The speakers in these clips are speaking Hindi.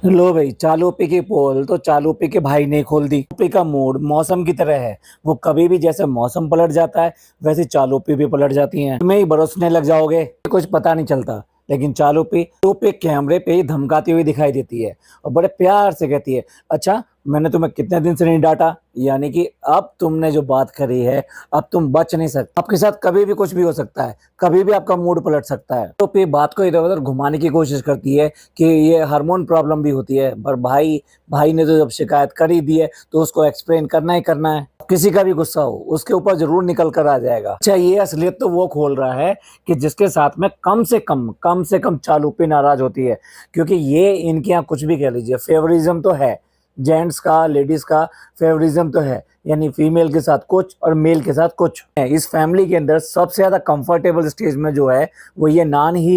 लो भाई, चालू पी की पोल तो चालू पी के भाई ने खोल दी। पी का मूड मौसम की तरह है। वो कभी भी जैसे मौसम पलट जाता है वैसे चालू पी भी पलट जाती हैं। तुम्हें ही बरसने लग जाओगे, कुछ पता नहीं चलता। लेकिन चालू पी तो पे कैमरे पे ही धमकाती हुई दिखाई देती है और बड़े प्यार से कहती है, अच्छा मैंने तुम्हें कितने दिन से नहीं डांटा। यानी कि अब तुमने जो बात करी है, अब तुम बच नहीं सकते। आपके साथ कभी भी कुछ भी हो सकता है, कभी भी आपका मूड पलट सकता है। तो फिर बात को इधर उधर घुमाने की कोशिश करती है कि ये हार्मोन प्रॉब्लम भी होती है। पर भाई भाई ने तो जब शिकायत कर ही दी है तो उसको एक्सप्लेन करना ही करना है। किसी का भी गुस्सा हो उसके ऊपर जरूर निकल कर आ जाएगा। अच्छा, ये असलियत तो वो खोल रहा है कि जिसके साथ में कम से कम चालू पे नाराज होती है। क्योंकि ये इनके यहाँ कुछ भी कह लीजिए, फेवरिज्म तो है। जेंट्स का, लेडीज का फेवरिज्म तो है। यानी फीमेल के साथ कुछ और मेल के साथ कुछ है। इस फैमिली के अंदर सबसे ज्यादा कंफर्टेबल स्टेज में जो है वो ये नान ही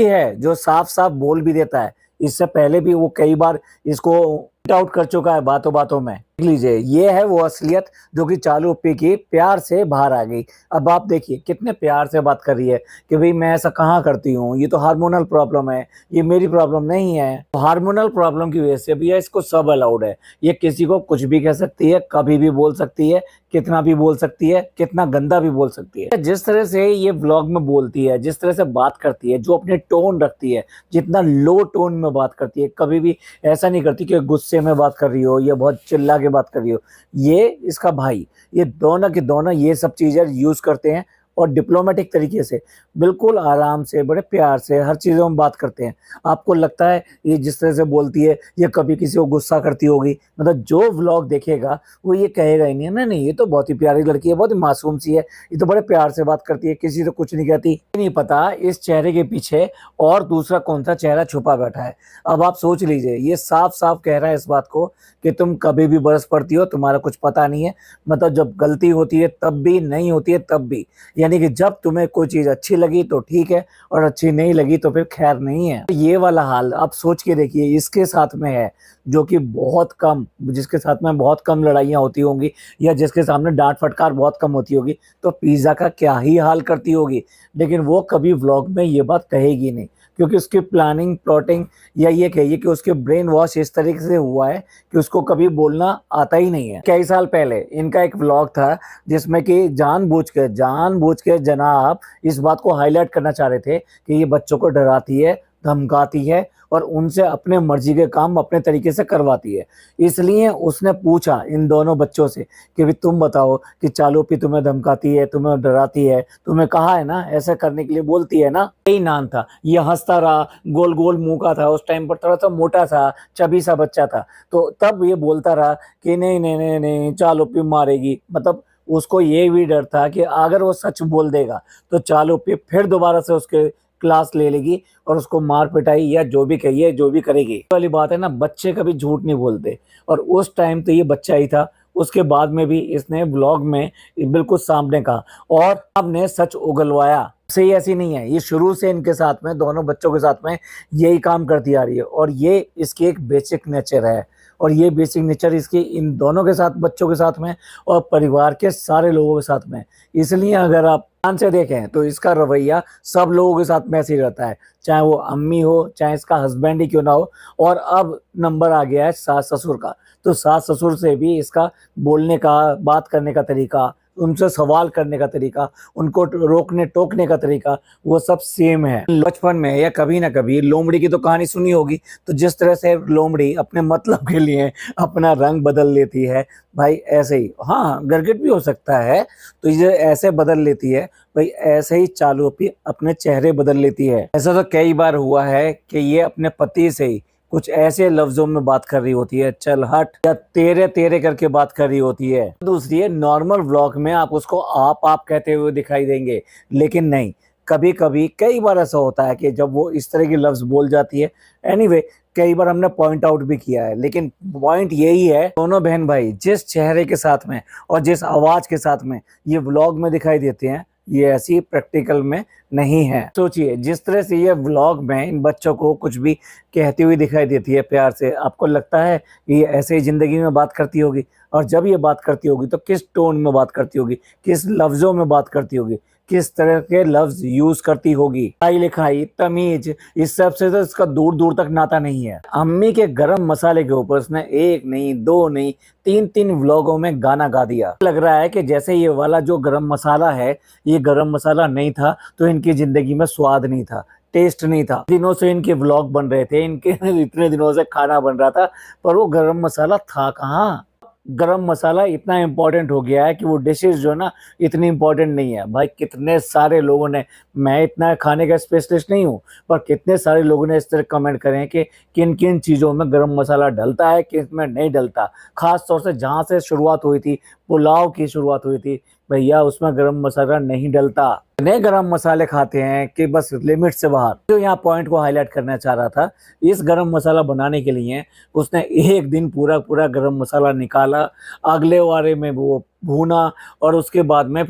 है जो साफ साफ बोल भी देता है। इससे पहले भी वो कई बार इसको आउट कर चुका है बातों बातों में। देख लीजिए, ये है वो असलियत जो कि चालू उप्पी की प्यार से बाहर आ गई। अब आप देखिए कितने प्यार से बात कर रही है कि भाई मैं ऐसा कहाँ करती हूँ, ये तो हार्मोनल प्रॉब्लम है, ये मेरी प्रॉब्लम नहीं है। तो हार्मोनल प्रॉब्लम की वजह से भैया इसको सब अलाउड है। ये किसी को कुछ भी कह सकती है, कभी भी बोल सकती है, कितना भी बोल सकती है, कितना गंदा भी बोल सकती है। जिस तरह से ये व्लॉग में बोलती है, जिस तरह से बात करती है, जो अपने टोन रखती है, जितना लो टोन में बात करती है, कभी भी ऐसा नहीं करती कि गुस्से में बात कर रही हो या बहुत चिल्ला के बात कर रही हो। ये इसका भाई, ये दोनों के दोनों ये सब चीजें यूज करते हैं और डिप्लोमेटिक तरीके से, बिल्कुल आराम से, बड़े प्यार से हर चीज़ों में बात करते हैं। आपको लगता है ये जिस तरह से बोलती है ये कभी किसी को गुस्सा करती होगी? मतलब जो व्लॉग देखेगा वो ये कहेगा ही नहीं, नहीं नहीं ये तो बहुत ही प्यारी लड़की है, बहुत ही मासूम सी है, ये तो बड़े प्यार से बात करती है, किसी से कुछ नहीं कहती। नहीं पता इस चेहरे के पीछे और दूसरा कौन सा चेहरा छुपा बैठा है। अब आप सोच लीजिए, ये साफ साफ कह रहा है इस बात को कि तुम कभी भी बरस पड़ती हो, तुम्हारा कुछ पता नहीं है। मतलब जब गलती होती है तब भी, नहीं होती है तब भी। यानी कि जब तुम्हें कोई चीज अच्छी लगी तो ठीक है और अच्छी नहीं लगी तो फिर खैर नहीं है। तो ये वाला हाल आप सोच के देखिए इसके साथ में है, जो कि बहुत कम, जिसके साथ में बहुत कम लड़ाइयाँ होती होंगी या जिसके सामने डांट फटकार बहुत कम होती होगी, तो पिज्जा का क्या ही हाल करती होगी। लेकिन वो कभी व्लॉग में ये बात कहेगी नहीं, क्योंकि उसकी प्लानिंग प्लॉटिंग या ये कहिए कि उसके ब्रेन वॉश इस तरीके से हुआ है कि उसको कभी बोलना आता ही नहीं है। कई साल पहले इनका एक व्लॉग था जिसमें कि जानबूझ के जनाब इस बात को हाईलाइट करना चाह रहे थे कि ये बच्चों को डराती है, धमकाती है और उनसे अपने मर्जी के काम अपने तरीके से करवाती है। इसलिए उसने पूछा इन दोनों बच्चों से कि भी तुम बताओ कि चालूपी तुम्हें धमकाती है, तुम्हें डराती है, तुम्हें कहा है ना ऐसा करने के लिए, बोलती है ना। यही नाम था। ये हंसता रहा, गोल गोल मुंह का था, उस टाइम पर थोड़ा सा मोटा सा चबी सा बच्चा था। तो तब ये बोलता रहा कि नहीं नहीं नहीं नहीं चालूपी मारेगी। मतलब उसको ये भी डर था कि अगर वो सच बोल देगा तो चालूपी फिर दोबारा से उसके क्लास ले लेगी और उसको मार पिटाई या जो भी कहिए जो भी करेगी। वाली बात है ना, बच्चे कभी झूठ नहीं बोलते। और उस टाइम तो ये बच्चा ही था, उसके बाद में भी इसने ब्लॉग में बिल्कुल सामने कहा और आपने सच उगलवाया। सही ऐसी नहीं है, ये शुरू से इनके साथ में, दोनों बच्चों के साथ में यही काम करती आ रही है और ये इसकी एक बेसिक नेचर है। और ये बेसिक नेचर इसकी इन दोनों के साथ, बच्चों के साथ में और परिवार के सारे लोगों के साथ में। इसलिए अगर आप ध्यान से देखें तो इसका रवैया सब लोगों के साथ में ऐसे ही रहता है, चाहे वो अम्मी हो, चाहे इसका हस्बैंड ही क्यों ना हो। और अब नंबर आ गया है सास ससुर का, तो सास ससुर से भी इसका बोलने का, बात करने का तरीका, उनसे सवाल करने का तरीका, उनको रोकने टोकने का तरीका, वो सब सेम है। बचपन में या कभी ना कभी लोमड़ी की तो कहानी सुनी होगी। तो जिस तरह से लोमड़ी अपने मतलब के लिए अपना रंग बदल लेती है, भाई ऐसे ही, हाँ गिरगिट भी हो सकता है तो ये ऐसे बदल लेती है, भाई ऐसे ही चालूपी अपने चेहरे बदल लेती है। ऐसा तो कई बार हुआ है कि ये अपने पति से ही कुछ ऐसे लफ्जों में बात कर रही होती है, चल हट, या तेरे तेरे करके बात कर रही होती है। दूसरी है, नॉर्मल व्लॉग में आप उसको आप कहते हुए दिखाई देंगे, लेकिन नहीं, कभी कभी कई बार ऐसा होता है कि जब वो इस तरह की लफ्ज बोल जाती है। एनीवे, कई बार हमने पॉइंट आउट भी किया है, लेकिन पॉइंट यही है, दोनों बहन भाई जिस चेहरे के साथ में और जिस आवाज के साथ में ये व्लॉग में दिखाई देते हैं, ये ऐसी प्रैक्टिकल में नहीं है। सोचिए जिस तरह से ये व्लॉग में इन बच्चों को कुछ भी कहती हुई दिखाई देती है प्यार से, आपको लगता है ये ऐसे ही जिंदगी में बात करती होगी? और जब ये बात करती होगी तो किस टोन में बात करती होगी, किस लफ्जों में बात करती होगी? किस तरह के लफ्ज यूज करती होगी। पढ़ाई लिखाई तमीज इस सब से तो इसका दूर दूर तक नाता नहीं है। अम्मी के गरम मसाले के ऊपर उसने एक नहीं दो नहीं तीन तीन व्लॉगों में गाना गा दिया। लग रहा है कि जैसे ये वाला जो गरम मसाला है, ये गरम मसाला नहीं था तो इनकी जिंदगी में स्वाद नहीं था, टेस्ट नहीं था। दिनों से इनके व्लॉग बन रहे थे, इनके इतने दिनों से खाना बन रहा था, पर वो गरम मसाला था कहाँ। गरम मसाला इतना इंपॉर्टेंट हो गया है कि वो डिशेस जो ना इतनी इंपॉर्टेंट नहीं है। भाई कितने सारे लोगों ने, मैं इतना खाने का स्पेशलिस्ट नहीं हूँ, पर कितने सारे लोगों ने इस तरह कमेंट करे हैं कि किन किन चीज़ों में गरम मसाला डलता है, किस में नहीं डलता। खास तौर से जहाँ से शुरुआत हुई थी, पुलाव की शुरुआत हुई थी, भैया उसमें गरम मसाला नहीं डलता। नए गरम मसाले खाते हैं कि बस लिमिट से बाहर। जो यहाँ पॉइंट को हाईलाइट करना चाह रहा था, इस गरम मसाला बनाने के लिए उसने एक दिन पूरा पूरा गरम मसाला निकाला, अगले वारे में वो भूना, और उसके बाद में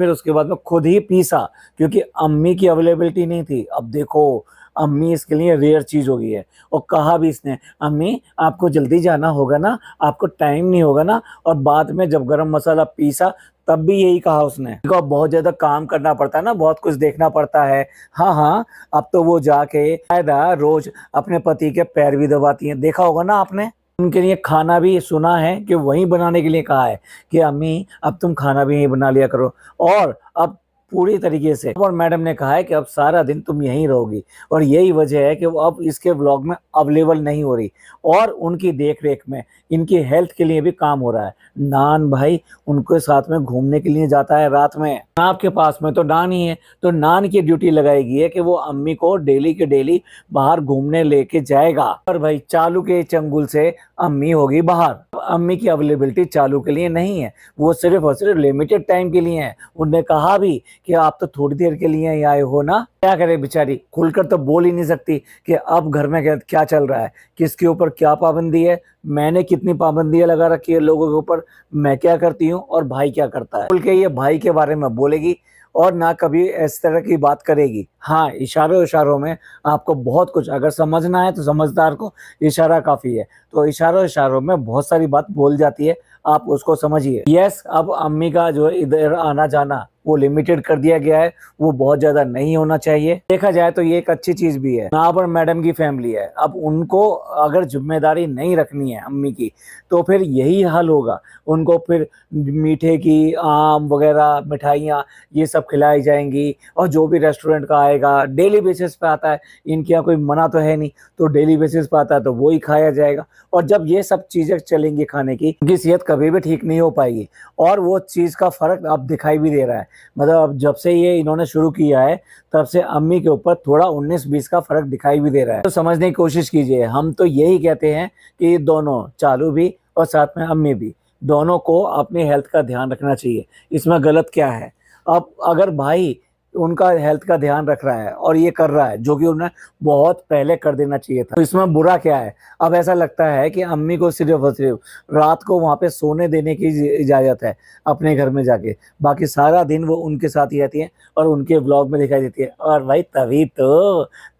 खुद ही पीसा, क्योंकि अम्मी की अवेलेबिलिटी नहीं थी। अब देखो अम्मी इसके लिए रेयर चीज हो गई है। और कहा भी इसने, अम्मी आपको जल्दी जाना होगा ना, आपको टाइम नहीं होगा ना। और बाद में जब गरम मसाला पीसा तब भी यही कहा उसने, देखो अब बहुत ज्यादा काम करना पड़ता है ना, बहुत कुछ देखना पड़ता है। हाँ हाँ, अब तो वो जाके कायदा रोज अपने पति के पैर भी दबाती हैं, देखा होगा ना आपने। उनके लिए खाना भी सुना है कि वही बनाने के लिए कहा है कि अम्मी अब तुम खाना भी यही बना लिया करो। और अब पूरी तरीके से, और मैडम ने कहा है कि अब सारा दिन तुम यहीं रहोगी, और यही वजह है कि वो अब इसके व्लॉग में अवेलेबल नहीं हो रही। और उनकी देख रेख में इनकी हेल्थ के लिए भी काम हो रहा है। नान भाई उनके साथ में घूमने के लिए जाता है रात में। आपके पास में तो नान ही है, तो नान की ड्यूटी लगाएगी है कि वो अम्मी को डेली के डेली बाहर घूमने लेके जाएगा। और भाई चालू के चंगुल से अम्मी होगी बाहर। अम्मी की अवेलेबिलिटी चालू के लिए नहीं है, वो सिर्फ और सिर्फ लिमिटेड टाइम के लिए है। उनने कहा भी कि आप तो थोड़ी देर के लिए ही आए हो ना। क्या करे बेचारी, खुलकर तो बोल ही नहीं सकती कि अब घर में क्या चल रहा है, किसके ऊपर क्या पाबंदी है, मैंने कितनी पाबंदियां लगा रखी है लोगों के ऊपर, मैं क्या करती हूँ और भाई क्या करता है। खुल के ये भाई के बारे में बोलेगी और ना कभी इस तरह की बात करेगी। हाँ, इशारों इशारों में आपको बहुत कुछ अगर समझना है तो समझदार को इशारा काफी है, तो इशारों इशारों में बहुत सारी बात बोल जाती है, आप उसको समझिए। यस, अब अम्मी का जो इधर आना जाना वो लिमिटेड कर दिया गया है, वो बहुत ज्यादा नहीं होना चाहिए। देखा जाए तो ये एक अच्छी चीज भी है। यहाँ पर मैडम की फैमिली है, अब उनको अगर जिम्मेदारी नहीं रखनी है अम्मी की, तो फिर यही हाल होगा। उनको फिर मीठे की आम वगैरह मिठाइयाँ ये सब खिलाई जाएंगी, और जो भी रेस्टोरेंट का आएगा डेली बेसिस पे आता है, इनके यहाँ कोई मना तो है नहीं, तो डेली बेसिस पे आता है तो वो ही खाया जाएगा। और जब ये सब चीजें चलेंगी खाने की, उनकी सेहत कभी भी ठीक नहीं हो पाएगी। और वो चीज का फर्क अब दिखाई भी दे रहा है। मतलब अब जब से ये इन्होंने शुरू किया है, तब से अम्मी के ऊपर थोड़ा 19-20 का फर्क दिखाई भी दे रहा है। तो समझने की कोशिश कीजिए। हम तो यही कहते हैं कि दोनों, चालू भी और साथ में अम्मी भी, दोनों को अपनी हेल्थ का ध्यान रखना चाहिए। इसमें गलत क्या है। अब अगर भाई उनका हेल्थ का ध्यान रख रहा है और ये कर रहा है, जो कि उन्हें बहुत पहले कर देना चाहिए था, तो इसमें बुरा क्या है। अब ऐसा लगता है कि अम्मी को सिर्फ और सिर्फ रात को वहां पे सोने देने की इजाजत है अपने घर में जाके, बाकी सारा दिन वो उनके साथ ही रहती है और उनके व्लॉग में दिखाई देती है। और भाई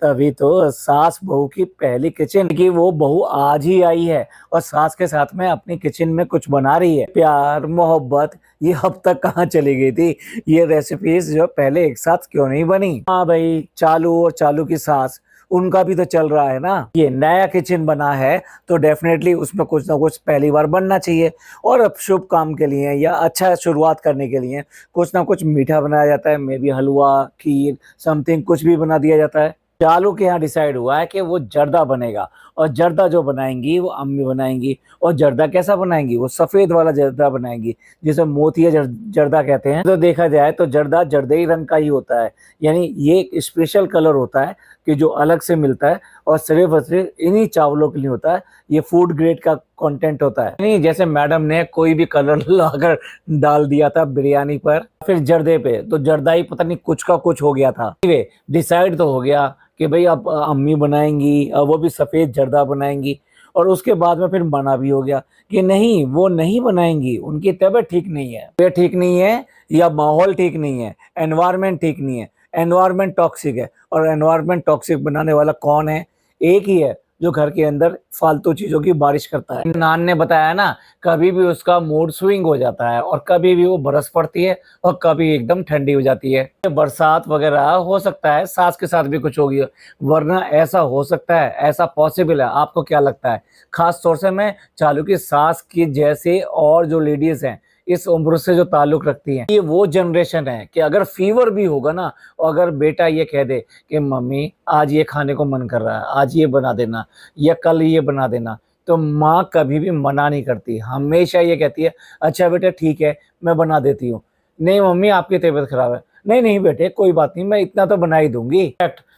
तभी तो सास बहू की पहली किचन की वो बहू आज ही आई है और सास के साथ में अपनी किचन में कुछ बना रही है। प्यार मोहब्बत ये अब तक कहाँ चली गई थी, ये रेसिपीज जो पहले एक साथ क्यों नहीं बनी। हाँ भाई, चालू और चालू की सास, उनका भी तो चल रहा है ना। ये नया किचन बना है तो डेफिनेटली उसमें कुछ ना कुछ पहली बार बनना चाहिए। और अब शुभ काम के लिए या अच्छा शुरुआत करने के लिए कुछ ना कुछ मीठा बनाया जाता है, may be halwa, kheer, something कुछ भी बना दिया जाता है। चालू के यहाँ डिसाइड हुआ है कि वो जर्दा बनेगा, और जर्दा जो बनाएंगी वो अम्मी बनाएंगी। और जर्दा कैसा बनाएंगी, वो सफेद वाला जर्दा बनाएंगी, जिसे मोतिया जर्दा कहते हैं। तो देखा जाए तो जर्दा जर्दई रंग का ही होता है, यानी ये एक स्पेशल कलर होता है कि जो अलग से मिलता है और सिर्फ और सिर्फ इन्हीं चावलों के लिए होता है। ये फूड ग्रेड का कंटेंट होता है, नहीं जैसे मैडम ने कोई भी कलर लाकर डाल दिया था बिरयानी पर फिर जर्दे पे, तो जर्दा ही पता नहीं कुछ का कुछ हो गया था। डिसाइड तो हो गया कि भाई अब अम्मी बनाएंगी, अब वो भी सफेद जर्दा बनाएंगी। और उसके बाद में फिर मना भी हो गया कि नहीं, वो नहीं बनाएंगी, उनकी तबीयत ठीक नहीं है। तबीयत ठीक नहीं है या माहौल ठीक नहीं है, एनवायरनमेंट ठीक नहीं है, एनवायरनमेंट टॉक्सिक है। और एनवायरनमेंट टॉक्सिक बनाने वाला कौन है, एक ही है, जो घर के अंदर फालतू चीजों की बारिश करता है। नान ने बताया ना, कभी भी उसका मूड स्विंग हो जाता है और कभी भी वो बरस पड़ती है और कभी एकदम ठंडी हो जाती है। बरसात वगैरह हो सकता है सास के साथ भी कुछ होगी, वरना ऐसा हो सकता है, ऐसा पॉसिबल है। आपको क्या लगता है? खास तौर से मैं चालू की सास की जैसे और जो लेडीज हैं इस उम्र से जो ताल्लुक रखती हैं, ये वो जनरेशन है कि अगर फीवर भी होगा ना, और अगर बेटा ये कह दे कि मम्मी आज ये खाने को मन कर रहा है, आज ये बना देना या कल ये बना देना, तो माँ कभी भी मना नहीं करती, हमेशा ये कहती है अच्छा बेटा ठीक है मैं बना देती हूँ। नहीं मम्मी आपकी तबीयत खराब है, नहीं नहीं बेटे कोई बात नहीं मैं इतना तो बना ही दूंगी।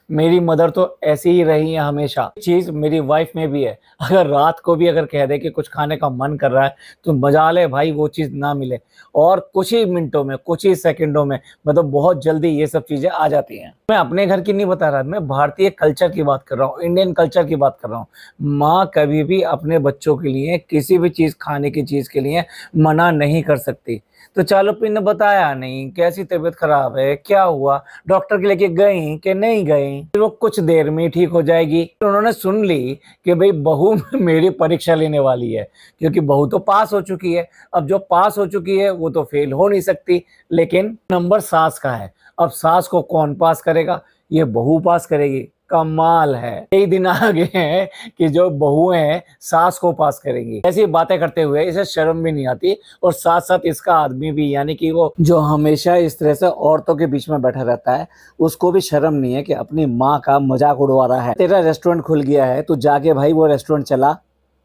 मेरी मदर तो ऐसी ही रही है हमेशा। चीज मेरी वाइफ में भी है, अगर रात को भी अगर कह दे कि कुछ खाने का मन कर रहा है तो मजा ले भाई वो चीज ना मिले, और कुछ ही मिनटों में कुछ ही सेकंडों में मतलब बहुत जल्दी ये सब चीजें आ जाती हैं। मैं अपने घर की नहीं बता रहा, मैं भारतीय कल्चर की बात कर रहा हूँ, इंडियन कल्चर की बात कर रहा हूँ। माँ कभी भी अपने बच्चों के लिए किसी भी चीज खाने की चीज के लिए मना नहीं कर सकती। तो चालुपी ने बताया नहीं कैसी तबीयत खराब है, क्या हुआ, डॉक्टर के लेके गई कि नहीं गई, फिर वो कुछ देर में ठीक हो जाएगी। तो उन्होंने सुन ली कि भाई बहू मेरी परीक्षा लेने वाली है, क्योंकि बहू तो पास हो चुकी है। अब जो पास हो चुकी है वो तो फेल हो नहीं सकती, लेकिन नंबर सास का है। अब सास को कौन पास करेगा? ये बहू पास करेगी। कमाल है, कई दिन आ गए हैं कि जो बहुएं हैं सास को पास करेंगी। ऐसी बातें करते हुए इसे शर्म भी नहीं आती, और साथ साथ इसका आदमी भी, यानी कि वो जो हमेशा इस तरह से औरतों के बीच में बैठा रहता है, उसको भी शर्म नहीं है कि अपनी माँ का मजाक उड़वा रहा है। तेरा रेस्टोरेंट खुल गया है तो जाके भाई वो रेस्टोरेंट चला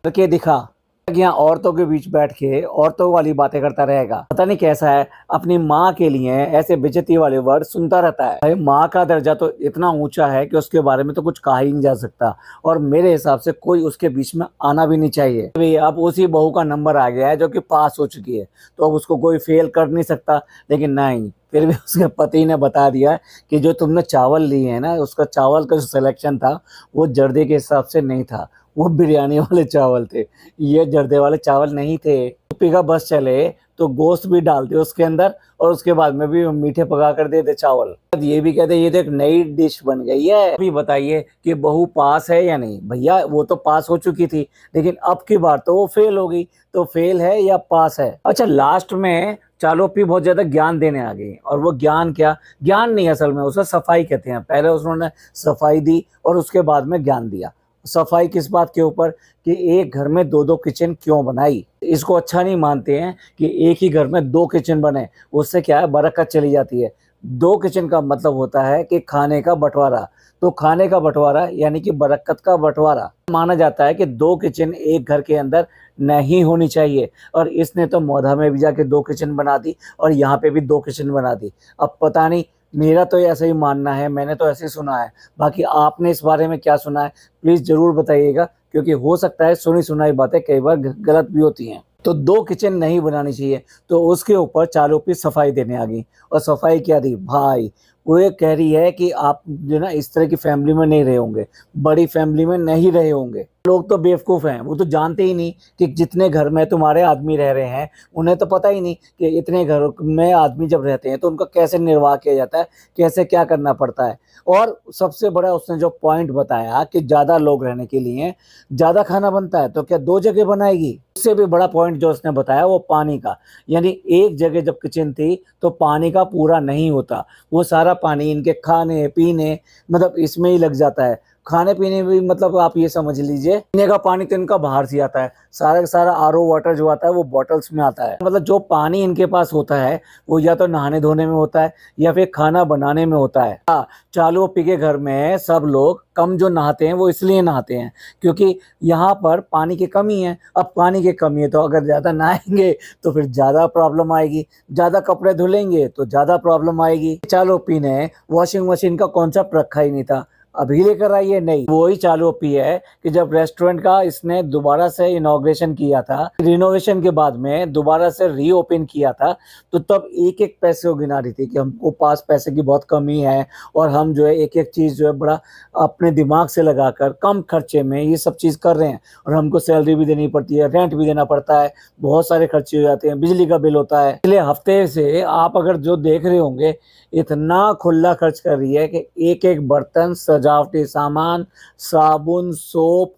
करके दिखा, यहाँ औरतों के बीच बैठ के औरतों वाली बातें करता रहेगा। पता नहीं कैसा है, अपनी माँ के लिए ऐसे बेइज्जती वाले वर्ड सुनता रहता है। भाई माँ का दर्जा तो इतना ऊंचा है कि उसके बारे में तो कुछ कहा ही नहीं जा सकता, और मेरे हिसाब से कोई उसके बीच में आना भी नहीं चाहिए। अभी अब उसी बहू का नंबर आ गया है जो कि पास हो चुकी है, तो अब उसको कोई फेल कर नहीं सकता। लेकिन नहीं, फिर भी उसके पति ने बता दिया कि जो तुमने चावल लिए हैं ना, उसका चावल का जो सिलेक्शन था वो जर्दे के हिसाब से नहीं था, वो बिरयानी वाले चावल थे, ये जर्दे वाले चावल नहीं थे। यूपी का बस चले तो गोश्त भी डालते उसके अंदर, और उसके बाद में भी मीठे पका कर देते चावल। ये भी कहते ये तो एक नई डिश बन गई है। अभी बताइए कि बहू पास है या नहीं? भैया वो तो पास हो चुकी थी, लेकिन अब की बार तो वो फेल हो गई। तो फेल है या पास है? अच्छा, लास्ट में चालोपी बहुत ज्यादा ज्ञान देने आ गई, और वो ज्ञान क्या, ज्ञान नहीं असल में उसे सफाई कहते हैं। पहले उन्होंने सफाई दी और उसके बाद में ज्ञान दिया। सफाई किस बात के ऊपर कि एक घर में दो दो किचन क्यों बनाई। इसको अच्छा नहीं मानते हैं कि एक ही घर में दो किचन बने, उससे क्या है बरकत चली जाती है। दो किचन का मतलब होता है कि खाने का बंटवारा, तो खाने का बंटवारा यानी कि बरकत का बंटवारा। माना जाता है कि दो किचन एक घर के अंदर नहीं होनी चाहिए, और इसने तो मौधा में भी जाके दो किचन बना दी और यहाँ पे भी दो किचन बना दी। अब पता नहीं, मेरा तो ऐसा ही मानना है, मैंने तो ऐसे ही सुना है। बाकी आपने इस बारे में क्या सुना है प्लीज जरूर बताइएगा, क्योंकि हो सकता है सुनी सुनाई बातें कई बार गलत भी होती हैं। तो दो किचन नहीं बनानी चाहिए, तो उसके ऊपर चालोपी सफाई देने आ गई। और सफाई क्या दी भाई, वो ये कह रही है कि आप जो ना इस तरह की फैमिली में नहीं रहे होंगे, बड़ी फैमिली में नहीं रहे होंगे। लोग तो बेवकूफ़ हैं, वो तो जानते ही नहीं कि जितने घर में तुम्हारे आदमी रह रहे हैं उन्हें तो पता ही नहीं कि इतने घर में आदमी जब रहते हैं तो उनका कैसे निर्वाह किया जाता है, कैसे क्या करना पड़ता है। और सबसे बड़ा उसने जो पॉइंट बताया कि ज़्यादा लोग रहने के लिए ज़्यादा खाना बनता है, तो क्या दो जगह बनाएगी? उससे भी बड़ा पॉइंट जो उसने बताया वो पानी का, यानी एक जगह जब किचन थी तो पानी का पूरा नहीं होता, वो सारा पानी इनके खाने पीने मतलब इसमें ही लग जाता है। खाने पीने भी मतलब आप ये समझ लीजिए, पीने का पानी तो इनका बाहर से आता है, सारा का सारा आरओ वाटर जो आता है वो बॉटल्स में आता है। मतलब जो पानी इनके पास होता है वो या तो नहाने धोने में होता है या फिर खाना बनाने में होता है। चालुपी के घर में सब लोग कम जो नहाते हैं वो इसलिए नहाते हैं क्योंकि यहाँ पर पानी की कमी है। अब पानी की कमी है तो अगर ज़्यादा नहाएंगे तो फिर ज़्यादा प्रॉब्लम आएगी, ज़्यादा कपड़े धुलेंगे तो ज़्यादा प्रॉब्लम आएगी। चालुपी ने वॉशिंग मशीन का कॉन्सेप्ट रखा ही नहीं था, अभी लेकर आई है नहीं। वही चालुपी है कि जब रेस्टोरेंट का इसने दोबारा से इनॉग्रेशन किया था, रिनोवेशन के बाद में दोबारा से रीओपन किया था, तो तब एक एक पैसे को गिना रही थी कि हमको पास पैसे की बहुत कमी है और हम जो है एक एक चीज़ जो है बड़ा अपने दिमाग से लगाकर कम खर्चे में ये सब चीज़ कर रहे हैं, और हमको सैलरी भी देनी पड़ती है, रेंट भी देना पड़ता है, बहुत सारे खर्चे हो जाते हैं, बिजली का बिल होता है। पिछले हफ्ते से आप अगर जो देख रहे होंगे इतना खुला खर्च कर रही है कि एक एक बर्तन सजावटी सामान, साबुन, सोप,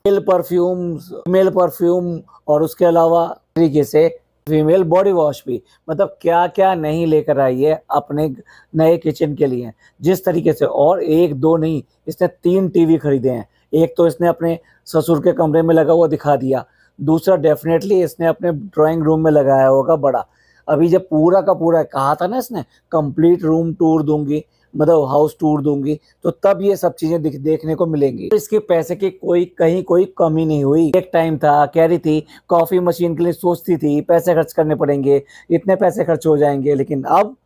मेल परफ्यूम और उसके अलावा तरीके से फीमेल बॉडी वॉश भी, मतलब क्या क्या नहीं लेकर आई है अपने नए किचन के लिए, जिस तरीके से। और एक दो नहीं, इसने 3 टीवी खरीदे हैं। एक तो इसने अपने ससुर के कमरे में लगा हुआ दिखा दिया, दूसरा डेफिनेटली इसने अपने ड्राइंग रूम में लगाया होगा बड़ा। अभी जब पूरा का पूरा कहा था ना इसने कंप्लीट रूम टूर दूंगी, मतलब हाउस टूर दूंगी, तो तब ये सब चीजें देखने को मिलेंगी। तो इसके पैसे की कोई कमी नहीं हुई। एक टाइम था कह रही थी कॉफी मशीन के लिए सोचती थी पैसे खर्च करने पड़ेंगे, इतने पैसे खर्च हो जाएंगे, लेकिन अब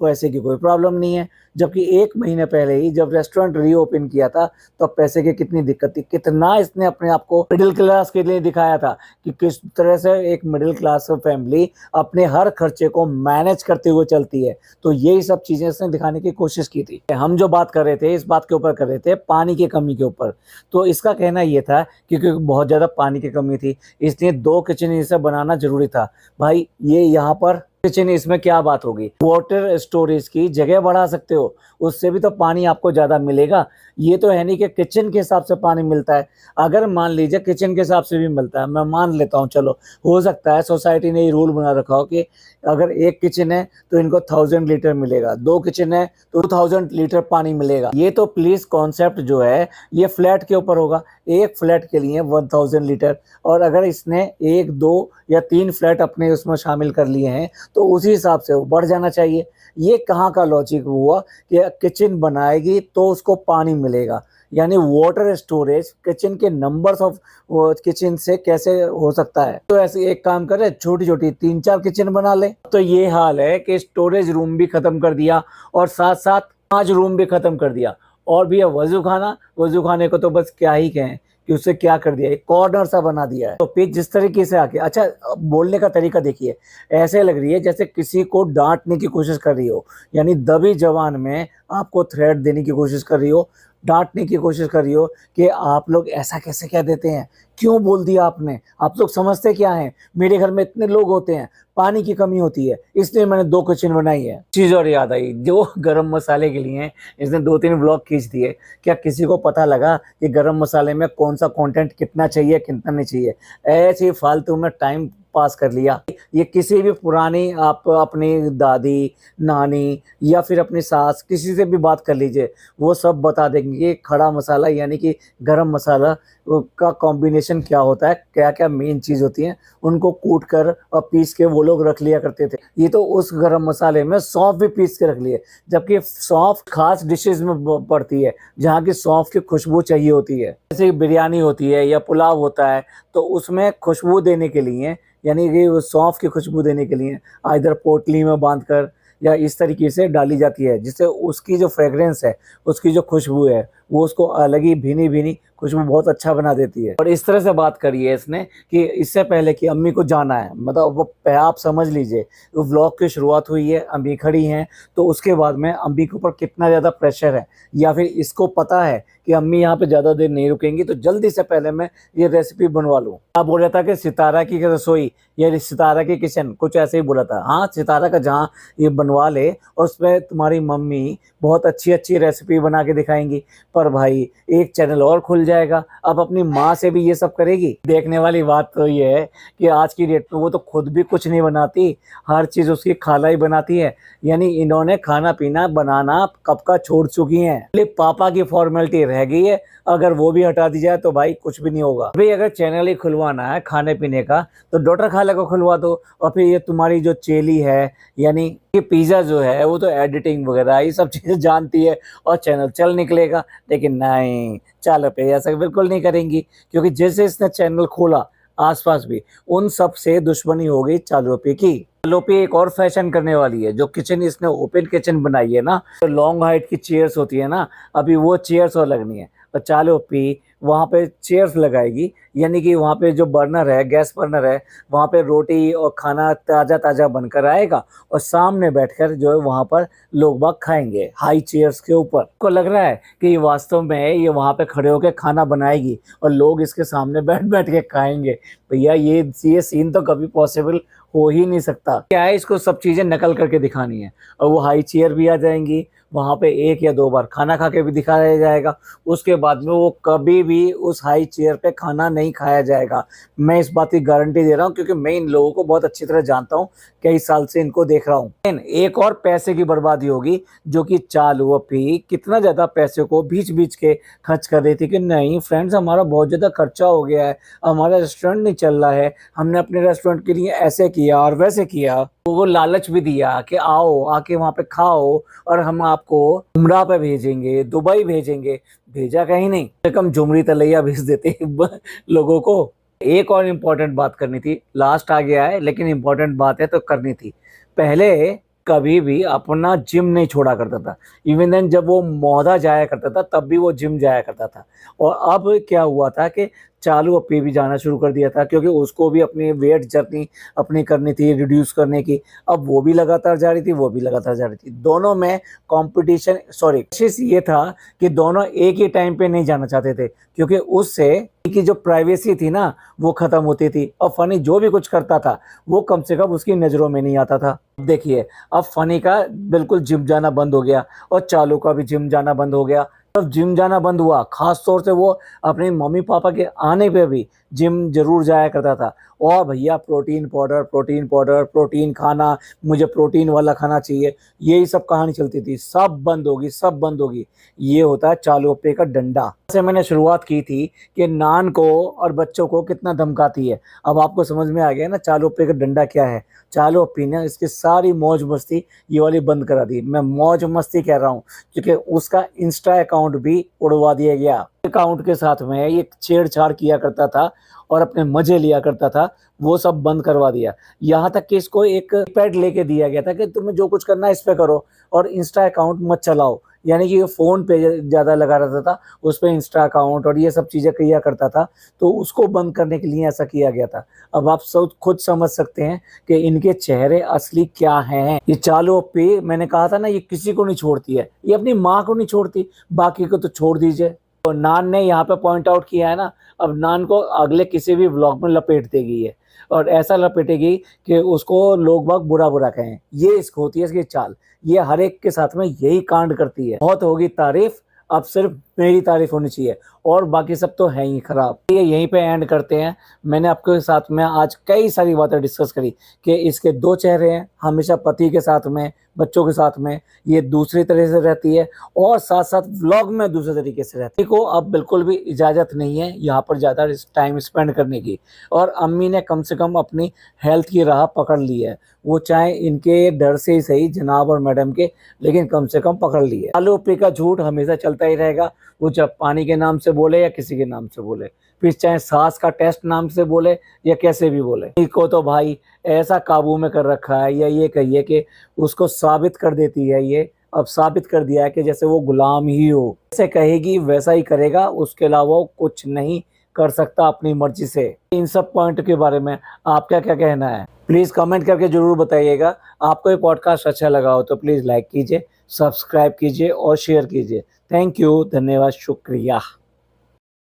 पैसे की कोई प्रॉब्लम नहीं है। जबकि 1 महीने पहले ही जब रेस्टोरेंट रीओपन किया था तो पैसे की कितनी दिक्कत थी, कितना इसने अपने आप को मिडिल क्लास के लिए दिखाया था कि किस तरह से एक मिडिल क्लास फैमिली अपने हर खर्चे को मैनेज करते हुए चलती है। तो यही सब चीजें इसने दिखाने की कोशिश की थी। हम जो बात कर रहे थे इस बात के ऊपर कर रहे थे, पानी की कमी के ऊपर। तो इसका कहना ये था क्योंकि बहुत ज्यादा पानी की कमी थी, इसलिए 2 किचन इसे बनाना जरूरी था। भाई ये यहाँ पर किचन, इसमें क्या बात होगी, वाटर स्टोरेज की जगह बढ़ा सकते हो, उससे भी तो पानी आपको ज्यादा मिलेगा। ये तो है नहीं कि किचन के हिसाब से पानी मिलता है। अगर मान लीजिए किचन के हिसाब से भी मिलता है, मैं मान लेता हूँ, चलो हो सकता है सोसाइटी ने ये रूल बना रखा हो कि अगर एक किचन है तो इनको 1000 लीटर मिलेगा, 2 किचन है तो 2000 लीटर पानी मिलेगा। ये तो प्लीज कॉन्सेप्ट जो है ये फ्लैट के ऊपर होगा, एक फ्लैट के लिए 1000 लीटर। और अगर इसने 1, 2 या 3 फ्लैट अपने उसमें शामिल कर लिए हैं तो उसी हिसाब से वो बढ़ जाना चाहिए। ये कहाँ का लॉजिक हुआ कि किचन बनाएगी तो उसको पानी मिलेगा, यानी वाटर स्टोरेज किचन के नंबर्स ऑफ किचन से कैसे हो सकता है। तो ऐसे एक काम करे, छोटी छोटी 3-4 किचन बना ले। तो ये हाल है कि स्टोरेज रूम भी खत्म कर दिया और साथ साथ 5 रूम भी खत्म कर दिया। और भी है वजू खाने को तो बस क्या ही कहें कि उससे क्या कर दिया, एक कॉर्नर सा बना दिया है। तो पिच जिस तरीके से आके, अच्छा बोलने का तरीका देखिए, ऐसे लग रही है जैसे किसी को डांटने की कोशिश कर रही हो, यानी दबी जबान में आपको थ्रेट देने की कोशिश कर रही हो, डांटने की कोशिश कर रही हो कि आप लोग ऐसा कैसे कह देते हैं, क्यों बोल दिया आपने, आप लोग समझते क्या हैं, मेरे घर में इतने लोग होते हैं, पानी की कमी होती है, इसलिए मैंने 2 किचन बनाई है। चीज और याद आई, जो गरम मसाले के लिए इसने 2-3 ब्लॉग खींच दिए। क्या किसी को पता लगा कि गरम मसाले में कौन सा कंटेंट कितना चाहिए कितना नहीं चाहिए? ऐसे ही फालतू में टाइम पास कर लिया। ये किसी भी पुरानी, आप अपनी दादी, नानी या फिर अपनी सास, किसी से भी बात कर लीजिए, वो सब बता देंगे कि खड़ा मसाला यानी कि गरम मसाला का कॉम्बिनेशन क्या होता है, क्या क्या मेन चीज होती है। उनको कूट कर और पीस के वो लोग रख लिया करते थे। ये तो उस गरम मसाले में सौंफ भी पीस के रख लिए, जबकि सौंफ खास डिशेज में पड़ती है जहाँ की सौंफ की खुशबू चाहिए होती है। जैसे बिरयानी होती है या पुलाव होता है तो उसमें खुशबू देने के लिए, यानी कि सौंफ की खुशबू देने के लिए इधर पोटली में बांधकर या इस तरीके से डाली जाती है, जिससे उसकी जो फ्रेग्रेंस है, उसकी जो खुशबू है, वो उसको अलग ही भीनी भीनी खुशबू बहुत अच्छा बना देती है। और इस तरह से बात करी है इसने कि इससे पहले कि अम्मी को जाना है, मतलब वो आप समझ लीजिए वो व्लॉग की शुरुआत हुई है, अम्मी खड़ी हैं, तो उसके बाद में अम्मी के ऊपर कितना ज़्यादा प्रेशर है, या फिर इसको पता है कि अम्मी यहाँ पे ज़्यादा देर नहीं रुकेंगी, तो जल्दी से पहले मैं ये रेसिपी बनवा लूँ। आप बोल रहा था कि सितारा की रसोई या सितारा की किचन, कुछ ऐसे ही बोला था। हाँ, सितारा का जहाँ ये बनवा ले और उसमें तुम्हारी मम्मी बहुत अच्छी अच्छी रेसिपी बना के दिखाएंगी, पर भाई एक चैनल और खुल जाएगा, अब अपनी माँ से भी ये सब करेगी। देखने वाली बात तो ये है कि आज की डेट में वो तो खुद भी कुछ नहीं बनाती, हर चीज़ उसकी खाला ही बनाती है, यानी इन्होंने खाना पीना बनाना कब का छोड़ चुकी हैं। पापा की फॉर्मेलिटी रह गई है, अगर वो भी हटा दी जाए तो भाई कुछ भी नहीं होगा। भाई अगर चैनल ही खुलवाना है खाने पीने का तो डॉक्टर खाला को खुलवा दो, और फिर ये तुम्हारी जो चेली है, यानी कि पिज़्ज़ा जो है, वो तो एडिटिंग वगैरह ये सब चीज़ें जानती है और चैनल चल निकलेगा। लेकिन नहीं, चालू पे ऐसा बिल्कुल नहीं करेंगी, क्योंकि जैसे इसने चैनल खोला आसपास भी उन सब से दुश्मनी हो गई चालू पे की। चालू पे एक और फैशन करने वाली है, जो किचन इसने ओपन किचन बनाई है ना, तो लॉन्ग हाइट की चेयर्स होती है ना, अभी वो चेयर्स और लगनी है। तो चालू पे वहाँ पे चेयर्स लगाएगी, यानी कि वहाँ पे जो बर्नर है, गैस बर्नर है, वहाँ पे रोटी और खाना ताज़ा ताज़ा बनकर आएगा और सामने बैठकर जो है वहाँ पर लोग बाग खाएंगे हाई चेयर्स के ऊपर। को लग रहा है कि वास्तव में ये वहाँ पे खड़े होकर खाना बनाएगी और लोग इसके सामने बैठ बैठ के खाएंगे। भैया ये सीन तो कभी पॉसिबल हो ही नहीं सकता। क्या है, इसको सब चीज़ें नकल करके दिखानी है और वो हाई चेयर भी आ जाएंगी, वहाँ पे 1 या 2 बार खाना खा के भी दिखाया जाएगा, उसके बाद में वो कभी भी उस हाई चेयर पे खाना नहीं खाया जाएगा। मैं इस बात की गारंटी दे रहा हूँ क्योंकि मैं इन लोगों को बहुत अच्छी तरह जानता हूँ, कई साल से इनको देख रहा हूँ। एक और पैसे की बर्बादी होगी जो कि चालू अपी कितना ज़्यादा पैसे को बीच-बीच के खर्च कर रही थी कि नहीं फ्रेंड्स, हमारा बहुत ज़्यादा खर्चा हो गया है, हमारा रेस्टोरेंट नहीं चल रहा है, हमने अपने रेस्टोरेंट के लिए ऐसे किया और वैसे किया। तो वो लालच भी दिया कि आओ, आके वहाँ पे खाओ और हम आपको उम्रा पे भेजेंगे, दुबई भेजेंगे। भेजा कहीं नहीं, कम से कम झुमरी तलैया भेज देते लोगों को। एक और इम्पोर्टेंट बात करनी थी, लास्ट आ गया है लेकिन इम्पोर्टेंट बात है तो करनी थी। पहले कभी भी अपना जिम नहीं छोड़ा करता था। इवन देन जब वो मौधा जाया करता था तब भी वो जिम जाया करता था। और अब क्या हुआ था कि चालू अपी भी जाना शुरू कर दिया था क्योंकि उसको भी अपनी वेट जर्नी अपनी करनी थी, रिड्यूस करने की। अब वो भी लगातार जा रही थी, वो भी लगातार जा रही थी। दोनों में कॉम्पिटिशन, सॉरी, कोशिश ये था कि दोनों एक ही टाइम पे नहीं जाना चाहते थे क्योंकि उससे की जो प्राइवेसी थी ना वो खत्म होती थी और फनी जो भी कुछ करता था वो कम से कम उसकी नज़रों में नहीं आता था। देखिए, अब फनी का बिल्कुल जिम जाना बंद हो गया और चालू का भी जिम जाना बंद हो गया। जब जिम जाना बंद हुआ, खास तौर से वो अपने मम्मी पापा के आने पे भी जिम जरूर जाया करता था। और भैया protein powder, protein powder, protein खाना, मुझे प्रोटीन वाला खाना चाहिए, यही सब कहानी चलती थी। सब बंद होगी, सब बंद होगी। ये होता है चालू अप्पे का डंडा। जैसे मैंने शुरुआत की थी कि नान को और बच्चों को कितना धमकाती है, अब आपको समझ में आ गया ना चालू अप्पे का डंडा क्या है। चालू अप्पी ने इसकी सारी मौज मस्ती ये वाली बंद करा दी। मैं मौज मस्ती कह रहा हूँ क्योंकि उसका इंस्टा अकाउंट भी उड़वा दिया गया। अकाउंट के साथ में ये छेड़छाड़ किया करता था और अपने मजे लिया करता था, वो सब बंद करवा दिया। यहाँ तक कि इसको एक पैड लेके दिया गया था कि तुम्हें जो कुछ करना है इस पे करो और इंस्टा अकाउंट मत चलाओ। यानी कि ये फ़ोन पे ज़्यादा लगा रहता था, उस पे इंस्टा अकाउंट और ये सब चीज़ें किया करता था, तो उसको बंद करने के लिए ऐसा किया गया था। अब आप सब खुद समझ सकते हैं कि इनके चेहरे असली क्या हैं। ये चालू अप्पी, मैंने कहा था ना, ये किसी को नहीं छोड़ती है, ये अपनी माँ को नहीं छोड़ती, बाकी को तो छोड़ दीजिए। और नान ने यहाँ पे पॉइंट आउट किया है ना, अब नान को अगले किसी भी व्लॉग में लपेट देगी ये, और ऐसा लपेटेगी कि उसको लोग बाग बुरा बुरा कहें। ये इसको होती है इसकी चाल, ये हर एक के साथ में यही कांड करती है। बहुत होगी तारीफ, अब सिर्फ मेरी तारीफ होनी चाहिए और बाकी सब तो है ही खराब। ये यहीं पे एंड करते हैं। मैंने आपके साथ में आज कई सारी बातें डिस्कस करी कि इसके 2 चेहरे हैं, हमेशा पति के साथ में, बच्चों के साथ में ये दूसरी तरह से रहती है और साथ साथ व्लॉग में दूसरे तरीके से रहती है। को अब बिल्कुल भी इजाज़त नहीं है यहाँ पर ज़्यादा टाइम स्पेंड करने की, और अम्मी ने कम से कम अपनी हेल्थ की राह पकड़ ली है। वो चाहे इनके डर से ही सही, जनाब और मैडम के, लेकिन कम से कम पकड़ ली है। चालू अप्पी का झूठ हमेशा चलता ही रहेगा, वो जब पानी के नाम से बोले या किसी के नाम से बोले, फिर चाहे सांस का टेस्ट नाम से बोले या कैसे भी बोले, इसको तो भाई ऐसा काबू में कर रखा है, या ये कहिए कि उसको साबित कर देती है। ये अब साबित कर दिया है कि जैसे वो गुलाम ही हो, जैसे कहेगी वैसा ही करेगा, उसके अलावा वो कुछ नहीं कर सकता अपनी मर्जी से। इन सब पॉइंट के बारे में आपका क्या कहना है, प्लीज़ कमेंट करके ज़रूर बताइएगा। आपको ये पॉडकास्ट अच्छा लगा हो तो प्लीज़ लाइक कीजिए, सब्सक्राइब कीजिए और शेयर कीजिए। थैंक यू, धन्यवाद, शुक्रिया।